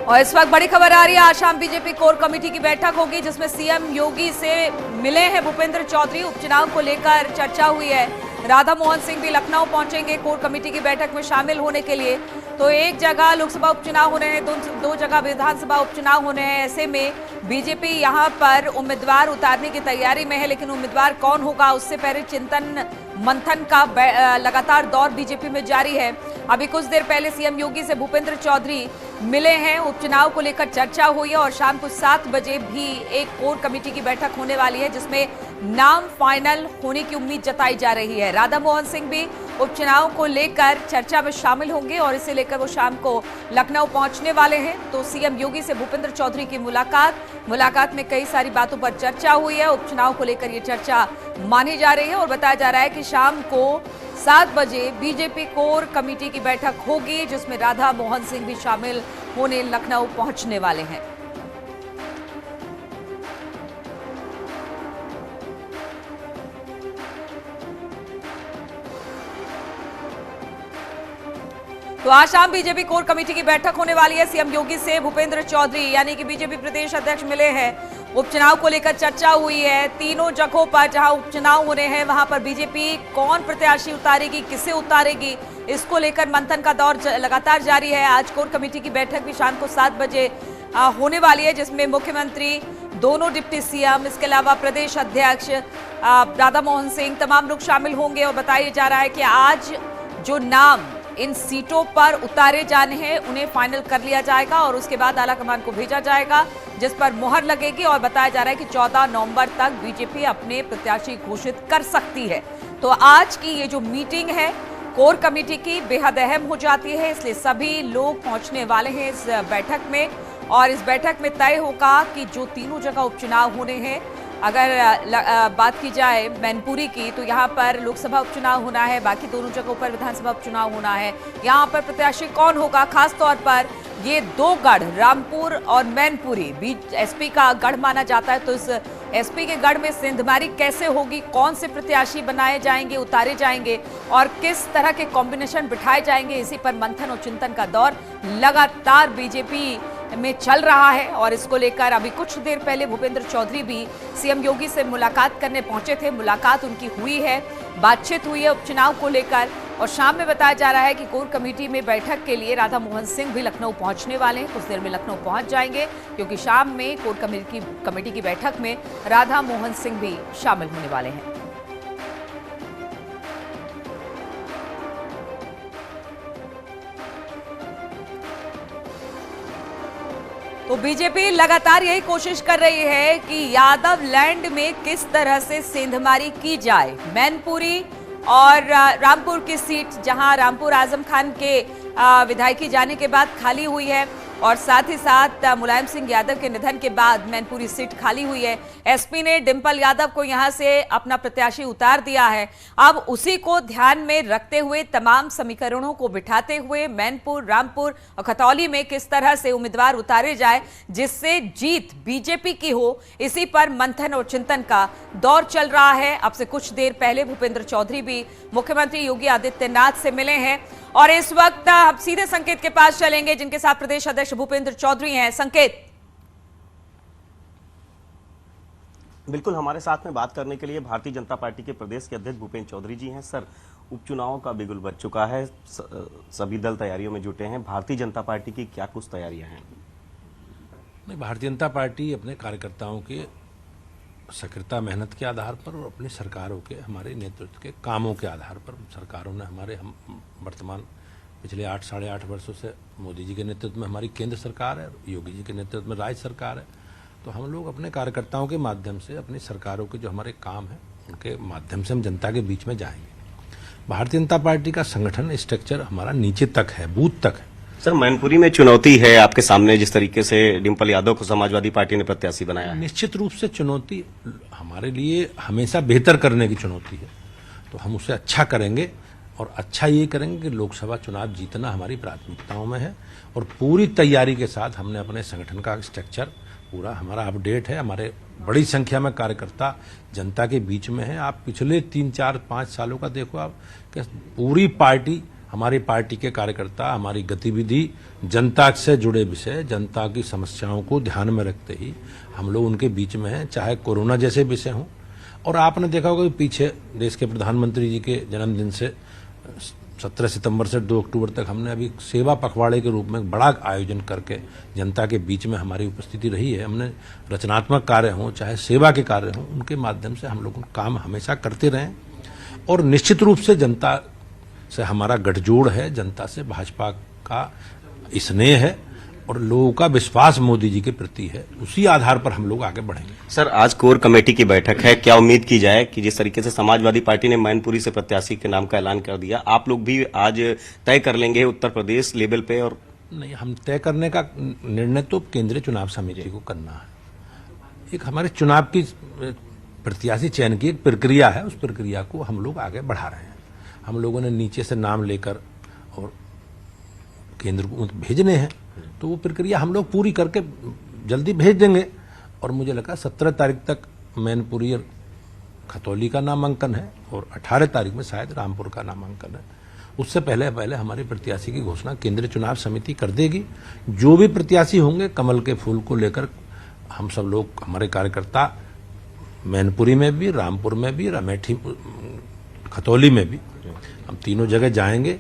और इस वक्त बड़ी खबर आ रही है, आज शाम बीजेपी कोर कमेटी की बैठक होगी जिसमें सीएम योगी से मिले हैं भूपेंद्र चौधरी। उपचुनाव को लेकर चर्चा हुई है। राधा मोहन सिंह भी लखनऊ पहुंचेंगे कोर कमेटी की बैठक में शामिल होने के लिए। तो एक जगह लोकसभा उपचुनाव होने हैं, दो जगह विधानसभा उपचुनाव होने हैं। ऐसे में बीजेपी यहां पर उम्मीदवार उतारने की तैयारी में है, लेकिन उम्मीदवार कौन होगा उससे पहले चिंतन मंथन का लगातार दौर बीजेपी में जारी है। अभी कुछ देर पहले सीएम योगी से भूपेंद्र चौधरी मिले हैं, उपचुनाव को लेकर चर्चा हुई है और शाम को 7 बजे भी एक कोर कमेटी की बैठक होने वाली है जिसमें नाम फाइनल होने की उम्मीद जताई जा रही है। राधा मोहन सिंह भी उपचुनाव को लेकर चर्चा में शामिल होंगे और इसे लेकर वो शाम को लखनऊ पहुंचने वाले हैं। तो सीएम योगी से भूपेंद्र चौधरी की मुलाकात में कई सारी बातों पर चर्चा हुई है। उपचुनाव को लेकर ये चर्चा मानी जा रही है और बताया जा रहा है कि शाम को 7 बजे बीजेपी कोर कमेटी की बैठक होगी जिसमें राधा मोहन सिंह भी शामिल होने लखनऊ पहुंचने वाले हैं। तो आज शाम बीजेपी कोर कमेटी की बैठक होने वाली है। सीएम योगी से भूपेंद्र चौधरी यानी कि बीजेपी प्रदेश अध्यक्ष मिले हैं। उपचुनाव को लेकर चर्चा हुई है। तीनों जगहों पर जहां उपचुनाव होने हैं वहां पर बीजेपी कौन प्रत्याशी उतारेगी, किसे उतारेगी, इसको लेकर मंथन का दौर लगातार जारी है। आज कोर कमेटी की बैठक भी शाम को 7 बजे होने वाली है जिसमें मुख्यमंत्री, दोनों डिप्टी सीएम, इसके अलावा प्रदेश अध्यक्ष राधा मोहन सिंह, तमाम लोग शामिल होंगे। और बताया जा रहा है कि आज जो नाम इन सीटों पर उतारे जाने हैं उन्हें फाइनल कर लिया जाएगा और उसके बाद आलाकमान को भेजा जाएगा जिस पर मुहर लगेगी। और बताया जा रहा है कि 14 नवंबर तक बीजेपी अपने प्रत्याशी घोषित कर सकती है। तो आज की ये जो मीटिंग है कोर कमेटी की बेहद अहम हो जाती है, इसलिए सभी लोग पहुंचने वाले हैं इस बैठक में। और इस बैठक में तय होगा कि जो तीनों जगह उपचुनाव होने हैं, अगर बात की जाए मैनपुरी की तो यहाँ पर लोकसभा उपचुनाव होना है, बाकी दोनों जगहों पर विधानसभा उपचुनाव होना है। यहाँ पर प्रत्याशी कौन होगा, खास तौर पर ये 2 गढ़ रामपुर और मैनपुरी बीच एसपी का गढ़ माना जाता है। तो इस एसपी के गढ़ में सेंधमारी कैसे होगी, कौन से प्रत्याशी बनाए जाएंगे, उतारे जाएंगे और किस तरह के कॉम्बिनेशन बिठाए जाएंगे, इसी पर मंथन और चिंतन का दौर लगातार बीजेपी में चल रहा है। और इसको लेकर अभी कुछ देर पहले भूपेंद्र चौधरी भी सीएम योगी से मुलाकात करने पहुंचे थे। मुलाकात उनकी हुई है, बातचीत हुई है उपचुनाव को लेकर। और शाम में बताया जा रहा है कि कोर कमेटी में बैठक के लिए राधा मोहन सिंह भी लखनऊ पहुंचने वाले हैं। कुछ देर में लखनऊ पहुंच जाएंगे क्योंकि शाम में कोर कमेटी की बैठक में राधा मोहन सिंह भी शामिल होने वाले हैं। तो बीजेपी लगातार यही कोशिश कर रही है कि यादव लैंड में किस तरह से सेंधमारी की जाए। मैनपुरी और रामपुर की सीट जहां रामपुर आजम खान के विधायकी जाने के बाद खाली हुई है और साथ ही साथ मुलायम सिंह यादव के निधन के बाद मैनपुरी सीट खाली हुई है। एसपी ने डिंपल यादव को यहां से अपना प्रत्याशी उतार दिया है। अब उसी को ध्यान में रखते हुए तमाम समीकरणों को बिठाते हुए मैनपुर, रामपुर और खतौली में किस तरह से उम्मीदवार उतारे जाए जिससे जीत बीजेपी की हो, इसी पर मंथन और चिंतन का दौर चल रहा है। अब से कुछ देर पहले भूपेंद्र चौधरी भी मुख्यमंत्री योगी आदित्यनाथ से मिले हैं और इस वक्त हम सीधे संकेत के पास चलेंगे जिनके साथ प्रदेश अध्यक्ष भूपेंद्र चौधरी हैं। संकेत, बिल्कुल हमारे साथ में बात करने के लिए भारतीय जनता पार्टी के प्रदेश के अध्यक्ष भूपेंद्र चौधरी जी हैं। सर, उपचुनावों का बिगुल बज चुका है, सभी दल तैयारियों में जुटे हैं। भारतीय जनता पार्टी की क्या कुछ तैयारियां हैं? नहीं, भारतीय जनता पार्टी अपने कार्यकर्ताओं के सक्रियता, मेहनत के आधार पर और अपनी सरकारों के, हमारे नेतृत्व के कामों के आधार पर सरकारों ने हम वर्तमान पिछले 8 साढ़े 8 वर्षों से मोदी जी के नेतृत्व में हमारी केंद्र सरकार है, योगी जी के नेतृत्व में राज्य सरकार है। तो हम लोग अपने कार्यकर्ताओं के माध्यम से अपनी सरकारों के जो हमारे काम हैं उनके माध्यम से हम जनता के बीच में जाएंगे। भारतीय जनता पार्टी का संगठन स्ट्रक्चर हमारा नीचे तक है, बूथ तक है। सर, मैनपुरी में चुनौती है आपके सामने, जिस तरीके से डिंपल यादव को समाजवादी पार्टी ने प्रत्याशी बनाया है। निश्चित रूप से चुनौती हमारे लिए हमेशा बेहतर करने की चुनौती है, तो हम उसे अच्छा करेंगे और अच्छा ये करेंगे कि लोकसभा चुनाव जीतना हमारी प्राथमिकताओं में है। और पूरी तैयारी के साथ हमने अपने संगठन का स्ट्रक्चर पूरा हमारा अपडेट है। हमारे बड़ी संख्या में कार्यकर्ता जनता के बीच में है। आप पिछले 3, 4, 5 सालों का देखो आप कि पूरी पार्टी हमारी पार्टी के कार्यकर्ता, हमारी गतिविधि जनता से जुड़े विषय, जनता की समस्याओं को ध्यान में रखते ही हम लोग उनके बीच में हैं, चाहे कोरोना जैसे विषय हों। और आपने देखा होगा कि पीछे देश के प्रधानमंत्री जी के जन्मदिन से 17 सितंबर से 2 अक्टूबर तक हमने अभी सेवा पखवाड़े के रूप में बड़ा आयोजन करके जनता के बीच में हमारी उपस्थिति रही है। हमने रचनात्मक कार्य हों चाहे सेवा के कार्य हों, उनके माध्यम से हम लोग काम हमेशा करते रहें। और निश्चित रूप से जनता से हमारा गठजोड़ है, जनता से भाजपा का स्नेह है और लोगों का विश्वास मोदी जी के प्रति है। उसी आधार पर हम लोग आगे बढ़ेंगे। सर, आज कोर कमेटी की बैठक है, क्या उम्मीद की जाए कि जिस तरीके से समाजवादी पार्टी ने मैनपुरी से प्रत्याशी के नाम का ऐलान कर दिया, आप लोग भी आज तय कर लेंगे उत्तर प्रदेश लेवल पे? और नहीं, हम तय करने का निर्णय तो केंद्रीय चुनाव समिति को करना है। एक हमारे चुनाव की प्रत्याशी चयन की एक प्रक्रिया है, उस प्रक्रिया को हम लोग आगे बढ़ा रहे हैं। हम लोगों ने नीचे से नाम लेकर और केंद्र को भेजने हैं, तो वो प्रक्रिया हम लोग पूरी करके जल्दी भेज देंगे। और मुझे लगा 17 तारीख तक मैनपुरी और खतौली का नामांकन है और 18 तारीख में शायद रामपुर का नामांकन है। उससे पहले हमारे प्रत्याशी की घोषणा केंद्रीय चुनाव समिति कर देगी। जो भी प्रत्याशी होंगे, कमल के फूल को लेकर हम सब लोग, हमारे कार्यकर्ता मैनपुरी में भी, रामपुर में भी, अमेठी, खतौली में भी, हम तीनों जगह जाएंगे।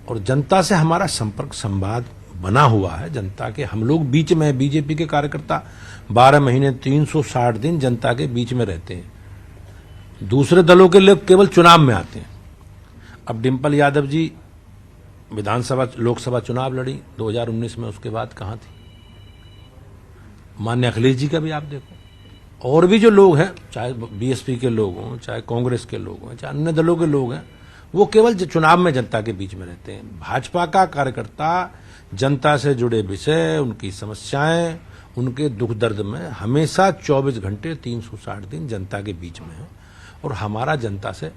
और जनता से हमारा संपर्क संवाद बना हुआ है। जनता के हम लोग बीच में, बीजेपी के कार्यकर्ता 12 महीने 360 दिन जनता के बीच में रहते हैं। दूसरे दलों के लोग केवल चुनाव में आते हैं। अब डिम्पल यादव जी विधानसभा, लोकसभा चुनाव लड़ी 2019 में, उसके बाद कहां थी? माननीय अखिलेश जी का भी आप देखो, और भी जो लोग हैं, चाहे बीएसपी के लोग हों, चाहे कांग्रेस के लोग हों, चाहे अन्य दलों के लोग हैं, वो केवल चुनाव में जनता के बीच में रहते हैं। भाजपा का कार्यकर्ता जनता से जुड़े विषय, उनकी समस्याएं, उनके दुख दर्द में हमेशा 24 घंटे 360 दिन जनता के बीच में है। और हमारा जनता से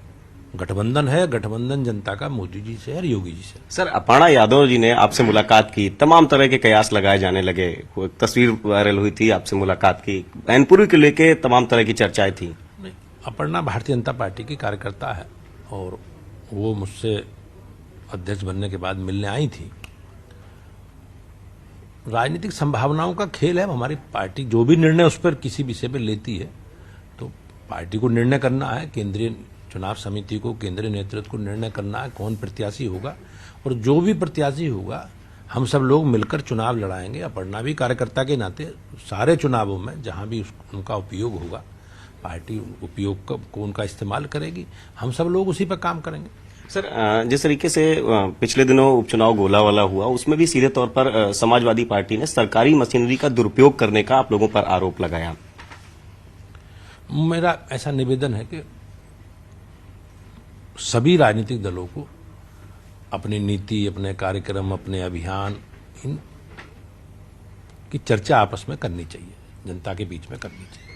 गठबंधन है, गठबंधन जनता का मोदी जी से और योगी जी से। सर, अपर्णा यादव जी ने आपसे मुलाकात की, तमाम तरह के कयास लगाए जाने लगे, तस्वीर वायरल हुई थी, आपसे मुलाकात की, मैनपुरी को लेके तमाम तरह की चर्चाएं थी। नहीं, अपर्णा भारतीय जनता पार्टी की कार्यकर्ता है और वो मुझसे अध्यक्ष बनने के बाद मिलने आई थी। राजनीतिक संभावनाओं का खेल है। हमारी पार्टी जो भी निर्णय उस पर किसी विषय पर लेती है, तो पार्टी को निर्णय करना है, केंद्रीय चुनाव समिति को, केंद्रीय नेतृत्व को निर्णय करना है कौन प्रत्याशी होगा। और जो भी प्रत्याशी होगा, हम सब लोग मिलकर चुनाव लड़ाएंगे। अपर्णा भी कार्यकर्ता के नाते सारे चुनावों में जहां भी उनका उपयोग होगा, पार्टी उपयोग को उनका इस्तेमाल करेगी। हम सब लोग उसी पर काम करेंगे। सर, जिस तरीके से पिछले दिनों उपचुनाव गोलावाला हुआ, उसमें भी सीधे तौर पर समाजवादी पार्टी ने सरकारी मशीनरी का दुरुपयोग करने का आप लोगों पर आरोप लगाया। मेरा ऐसा निवेदन है कि सभी राजनीतिक दलों को अपनी नीति, अपने कार्यक्रम, अपने अभियान, इन की चर्चा आपस में करनी चाहिए, जनता के बीच में करनी चाहिए।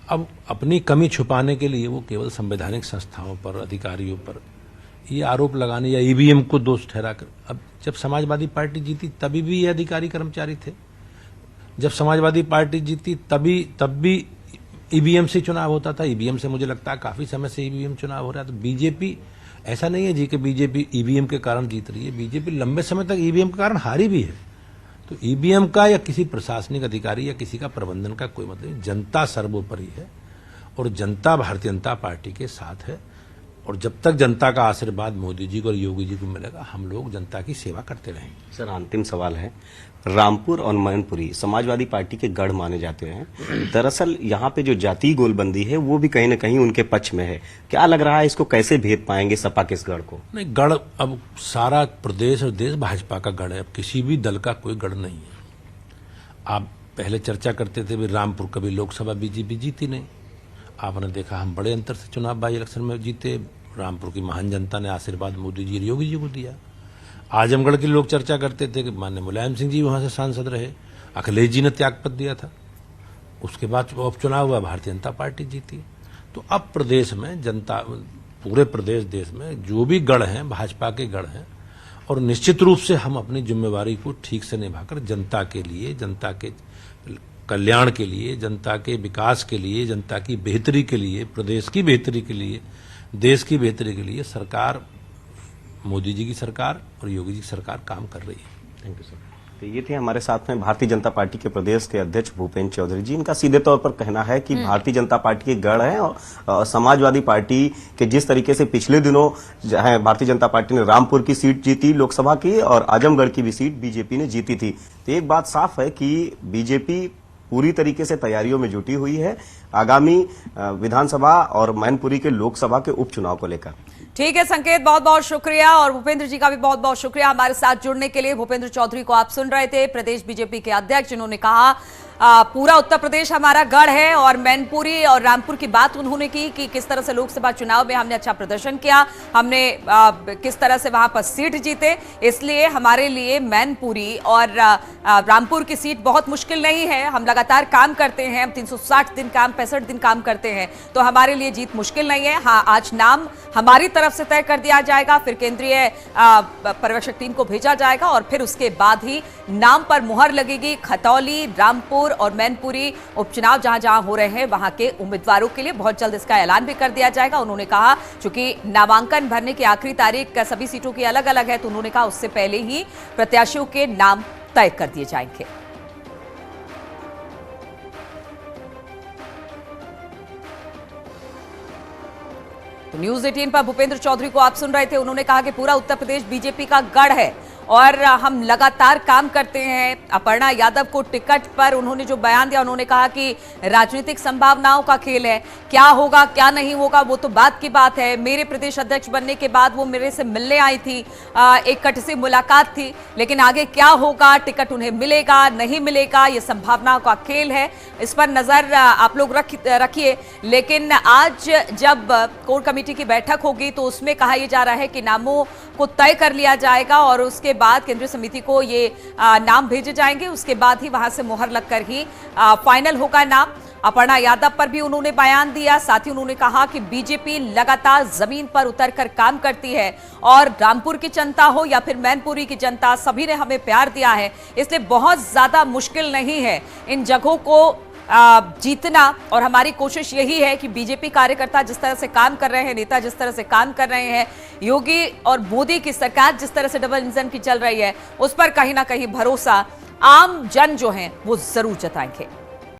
अब अपनी कमी छुपाने के लिए वो केवल संवैधानिक संस्थाओं पर, अधिकारियों पर ये आरोप लगाने या ईवीएम को दोष ठहराकर, अब जब समाजवादी पार्टी जीती तभी भी ये अधिकारी कर्मचारी थे, जब समाजवादी पार्टी जीती तब भी ईवीएम से चुनाव होता था। ईवीएम से मुझे लगता है काफी समय से ईवीएम चुनाव हो रहा है। तो बीजेपी, ऐसा नहीं है जी कि बीजेपी ईवीएम के कारण जीत रही है, बीजेपी लंबे समय तक ईवीएम के कारण हारी भी है। तो ईवीएम का या किसी प्रशासनिक अधिकारी या किसी का प्रबंधन का कोई मतलब नहीं, जनता सर्वोपरि है और जनता भारतीय जनता पार्टी के साथ है। और जब तक जनता का आशीर्वाद मोदी जी को और योगी जी को मिलेगा, हम लोग जनता की सेवा करते रहेंगे। सर, अंतिम सवाल है, रामपुर और मैनपुरी समाजवादी पार्टी के गढ़ माने जाते हैं। दरअसल यहाँ पे जो जातीय गोलबंदी है वो भी कहीं न कहीं उनके पक्ष में है। क्या लग रहा है, इसको कैसे भेद पाएंगे सपा के इस गढ़ को? नहीं, गढ़ अब सारा प्रदेश और देश भाजपा का गढ़ है, अब किसी भी दल का कोई गढ़ नहीं है। आप पहले चर्चा करते थे रामपुर कभी लोकसभा बीजेपी जीती नहीं, आपने देखा हम बड़े अंतर से चुनाव बाई इलेक्शन में जीते। रामपुर की महान जनता ने आशीर्वाद मोदी जी और योगी जी को दिया। आजमगढ़ के लोग चर्चा करते थे कि माननीय मुलायम सिंह जी वहां से सांसद रहे, अखिलेश जी ने त्यागपत्र दिया था, उसके बाद उपचुनाव हुआ, भारतीय जनता पार्टी जीती। तो अब प्रदेश में जनता, पूरे प्रदेश देश में जो भी गढ़ हैं भाजपा के गढ़ हैं। और निश्चित रूप से हम अपनी जिम्मेवारी को ठीक से निभाकर जनता के लिए, जनता के कल्याण के लिए, जनता के विकास के लिए, जनता की बेहतरी के लिए, प्रदेश की बेहतरी के लिए, देश की बेहतरी के लिए सरकार मोदी जी की सरकार और योगी जी की सरकार काम कर रही है। Thank you sir. तो ये थे हमारे साथ में भारतीय जनता पार्टी के प्रदेश के अध्यक्ष भूपेंद्र चौधरी जी। इनका सीधे तौर पर कहना है कि भारतीय जनता पार्टी के गढ़ है और समाजवादी पार्टी के जिस तरीके से पिछले दिनों जो है भारतीय जनता पार्टी ने रामपुर की सीट जीती लोकसभा की और आजमगढ़ की भी सीट बीजेपी ने जीती थी, तो एक बात साफ है कि बीजेपी पूरी तरीके से तैयारियों में जुटी हुई है आगामी विधानसभा और मैनपुरी के लोकसभा के उपचुनाव को लेकर। ठीक है संकेत, बहुत बहुत शुक्रिया और भूपेंद्र जी का भी बहुत बहुत शुक्रिया हमारे साथ जुड़ने के लिए। भूपेंद्र चौधरी को आप सुन रहे थे, प्रदेश बीजेपी के अध्यक्ष, जिन्होंने कहा पूरा उत्तर प्रदेश हमारा गढ़ है और मैनपुरी और रामपुर की बात उन्होंने की कि किस तरह से लोकसभा चुनाव में हमने अच्छा प्रदर्शन किया, हमने किस तरह से वहां पर सीट जीते, इसलिए हमारे लिए मैनपुरी और रामपुर की सीट बहुत मुश्किल नहीं है। हम लगातार काम करते हैं, हम 360 दिन काम 65 दिन काम करते हैं, तो हमारे लिए जीत मुश्किल नहीं है। हाँ, आज नाम हमारी तरफ से तय कर दिया जाएगा, फिर केंद्रीय पर्यवेक्षक टीम को भेजा जाएगा और फिर उसके बाद ही नाम पर मुहर लगेगी। खतौली, रामपुर और मैनपुरी उपचुनाव जहां जहां हो रहे हैं वहां के उम्मीदवारों के लिए बहुत जल्द इसका ऐलान भी कर दिया जाएगा। उन्होंने कहा चूंकि नामांकन भरने की आखिरी तारीख सभी सीटों की अलग अलग है, तो उन्होंने कहा उससे पहले ही प्रत्याशियों के नाम तय कर दिए जाएंगे। तो न्यूज 18 पर भूपेंद्र चौधरी को आप सुन रहे थे। उन्होंने कहा कि पूरा उत्तर प्रदेश बीजेपी का गढ़ है और हम लगातार काम करते हैं। अपर्णा यादव को टिकट पर उन्होंने जो बयान दिया, उन्होंने कहा कि राजनीतिक संभावनाओं का खेल है, क्या होगा क्या नहीं होगा वो तो बात की बात है। मेरे प्रदेश अध्यक्ष बनने के बाद वो मेरे से मिलने आई थी, एक कटसी मुलाकात थी, लेकिन आगे क्या होगा, टिकट उन्हें मिलेगा नहीं मिलेगा, ये संभावनाओं का खेल है, इस पर नजर आप लोग रखिए। लेकिन आज जब कोर कमेटी की बैठक होगी तो उसमें कहा यह जा रहा है कि नामों को तय कर लिया जाएगा और उसके बाद केंद्रीय समिति को ये नाम भेजे जाएंगे, उसके बाद ही वहां से मुहर लगकर ही फाइनल होगा नाम। अपर्णा यादव पर भी उन्होंने बयान दिया, साथ ही उन्होंने कहा कि बीजेपी लगातार जमीन पर उतरकर काम करती है और रामपुर की जनता हो या फिर मैनपुरी की जनता, सभी ने हमें प्यार दिया है, इसलिए बहुत ज्यादा मुश्किल नहीं है इन जगहों को जीतना। और हमारी कोशिश यही है कि बीजेपी कार्यकर्ता जिस तरह से काम कर रहे हैं, नेता जिस तरह से काम कर रहे हैं, योगी और मोदी की सरकार जिस तरह से डबल इंजन की चल रही है, उस पर कहीं ना कहीं भरोसा आम जन जो है वो जरूर जताएंगे।